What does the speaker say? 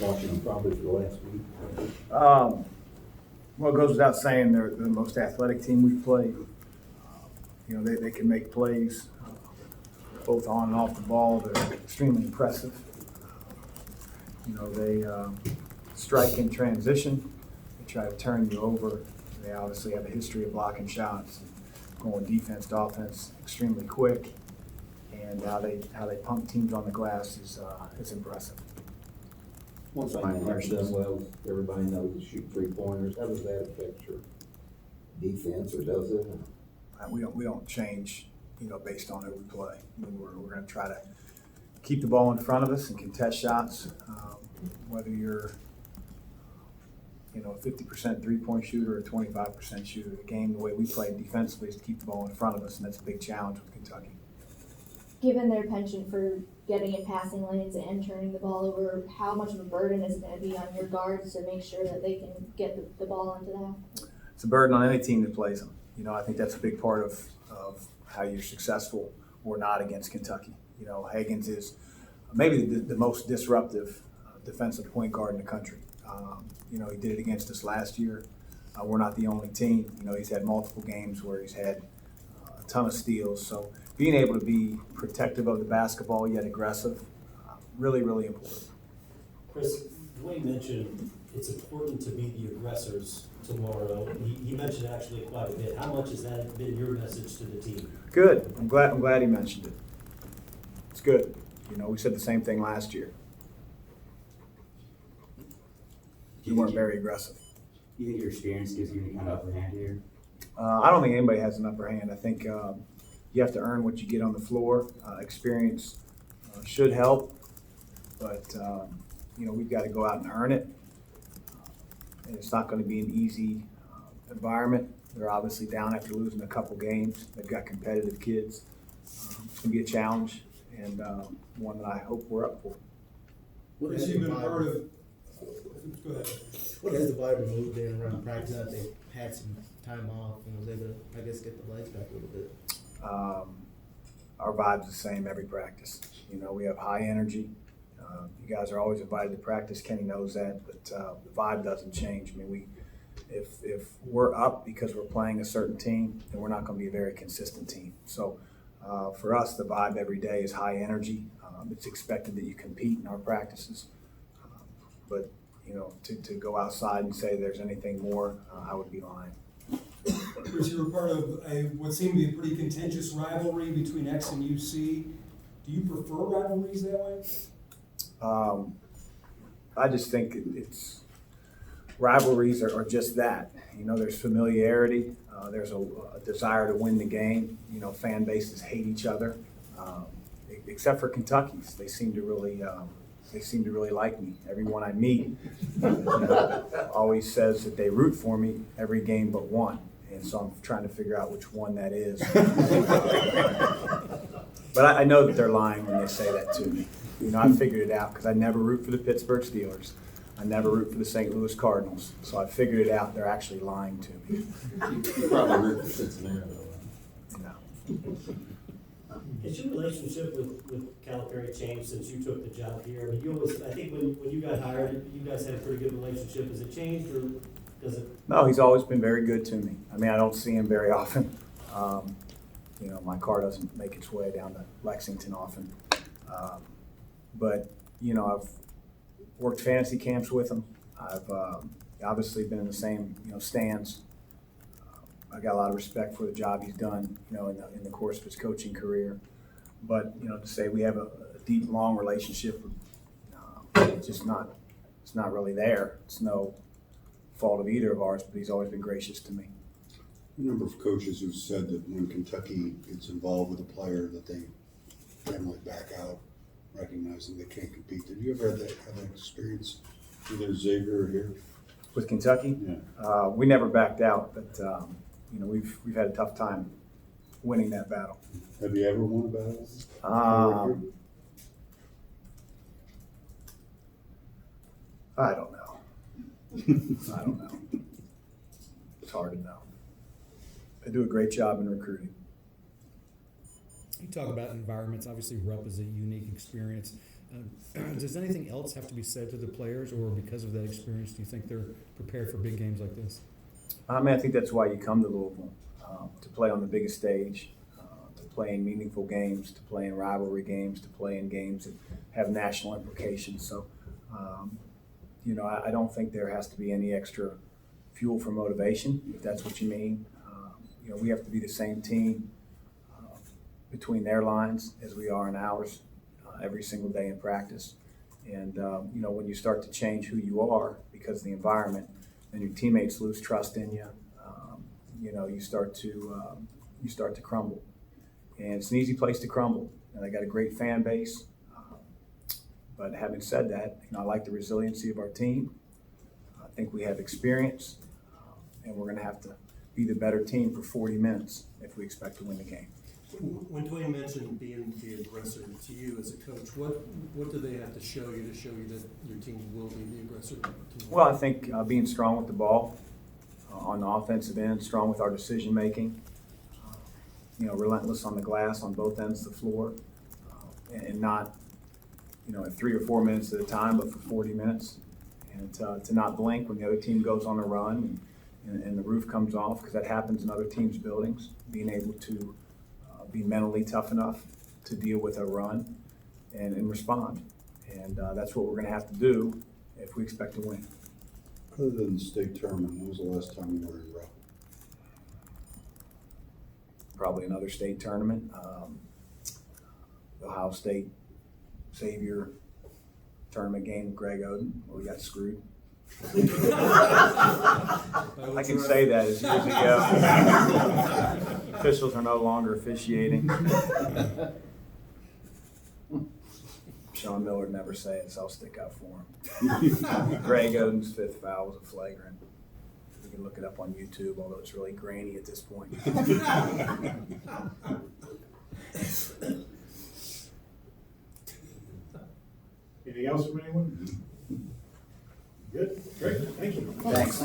Watching them probably for the last week. Well, it goes without saying they're the most athletic team we've played. They can make plays both on and off the ball. They're extremely impressive. They strike in transition. They try to turn you over. They obviously have a history of blocking shots, and going defense to offense extremely quick. And how they pump teams on the glass is impressive. One thing they have done well, everybody knows, is shoot 3-pointers. How does that affect your defense, or does it? We don't change, based on who we play. We're going to try to keep the ball in front of us and contest shots. Whether you're, a 50% 3-point shooter or a 25% shooter, the game, the way we play defensively is to keep the ball in front of us, and that's a big challenge with Kentucky. Given their penchant for getting in passing lanes and turning the ball over, how much of a burden is it going to be on your guards to make sure that they can get the ball into that? It's a burden on any team that plays them. I think that's a big part of how you're successful or not against Kentucky. Higgins is maybe the most disruptive defensive point guard in the country. He did it against us last year. We're not the only team. He's had multiple games where he's had a ton of steals. So being able to be protective of the basketball yet aggressive, really, really important. Chris, Dwayne mentioned it's important to be the aggressors tomorrow. He mentioned actually quite a bit. How much has that been your message to the team? Good. I'm glad he mentioned it. It's good. We said the same thing last year. We weren't very aggressive. You think your experience gives you any kind of upper hand here? I don't think anybody has an upper hand. I think you have to earn what you get on the floor. Experience should help, but we've got to go out and earn it. And it's not going to be an easy environment. They're obviously down after losing a couple games. They've got competitive kids. It's going to be a challenge, and one that I hope we're up for. What has he been part of? Go ahead. What has the vibe removed then around practice? That they had some time off and was able to, I guess, get the lights back a little bit. Our vibe's the same every practice. We have high energy. You guys are always invited to practice. Kenny knows that, but the vibe doesn't change. I mean, if we're up because we're playing a certain team, then we're not going to be a very consistent team. So for us, the vibe every day is high energy. It's expected that you compete in our practices, but to go outside and say there's anything more, I would be lying. Chris, you were part of what seemed to be a pretty contentious rivalry between X and UC. Do you prefer rivalries that way? I just think it's rivalries are just that. There's familiarity. There's a desire to win the game. Fan bases hate each other, except for Kentucky's. They seem to really like me. Everyone I meet always says that they root for me every game but one. And so I'm trying to figure out which one that is. But I know that they're lying when they say that to me. I figured it out because I never root for the Pittsburgh Steelers. I never root for the St. Louis Cardinals. So I figured it out. They're actually lying to me. You probably root for Cincinnati. No. Has your relationship with Calipari changed since you took the job here? I mean, I think when you got hired, you guys had a pretty good relationship. Has it changed, or does it? No, he's always been very good to me. I mean, I don't see him very often. My car doesn't make its way down to Lexington often. But I've worked fantasy camps with him. I've obviously been in the same, stands. I got a lot of respect for the job he's done, in the course of his coaching career. But, to say we have a deep, long relationship, it's not really there. It's no fault of either of ours, but he's always been gracious to me. A number of coaches have said that when Kentucky gets involved with a player that they generally back out, recognizing they can't compete. Did you ever have that experience, either Xavier or here? With Kentucky? Yeah. We never backed out, but we've had a tough time winning that battle. Have you ever won a battle? I don't know. I don't know. It's hard to know. They do a great job in recruiting. You talk about environments. Obviously, Rupp is a unique experience. Does anything else have to be said to the players, or because of that experience, do you think they're prepared for big games like this? I mean, I think that's why you come to Louisville, to play on the biggest stage, to play in meaningful games, to play in rivalry games, to play in games that have national implications. So, you know, I don't think there has to be any extra fuel for motivation, if that's what you mean. You know, we have to be the same team between their lines as we are in ours every single day in practice. And, you know, when you start to change who you are because of the environment, then your teammates lose trust in you. You know, you start to crumble. And it's an easy place to crumble. And they got a great fan base. But having said that, you know, I like the resiliency of our team. I think we have experience, and we're going to have to be the better team for 40 minutes if we expect to win the game. When Dwayne mentioned being the aggressor to you as a coach, what do they have to show you that your team will be the aggressor? Well, I think being strong with the ball on the offensive end, strong with our decision making, you know, relentless on the glass on both ends of the floor, and not, you know, at 3 or 4 minutes at a time, but for 40 minutes, and to not blink when the other team goes on a run and the roof comes off, because that happens in other teams' buildings. Being able to be mentally tough enough to deal with a run and respond. And that's what we're going to have to do if we expect to win. Other than the state tournament, when was the last time you were in row? Probably another state tournament. Ohio State Xavier tournament game with Greg Oden, where we got screwed. I can say that as years ago. Officials are no longer officiating. Sean Miller would never say it, so I'll stick up for him. Greg Oden's 5th foul was a flagrant. You can look it up on YouTube, although it's really grainy at this point. Anything else from anyone? Good, great, thank you. Thanks.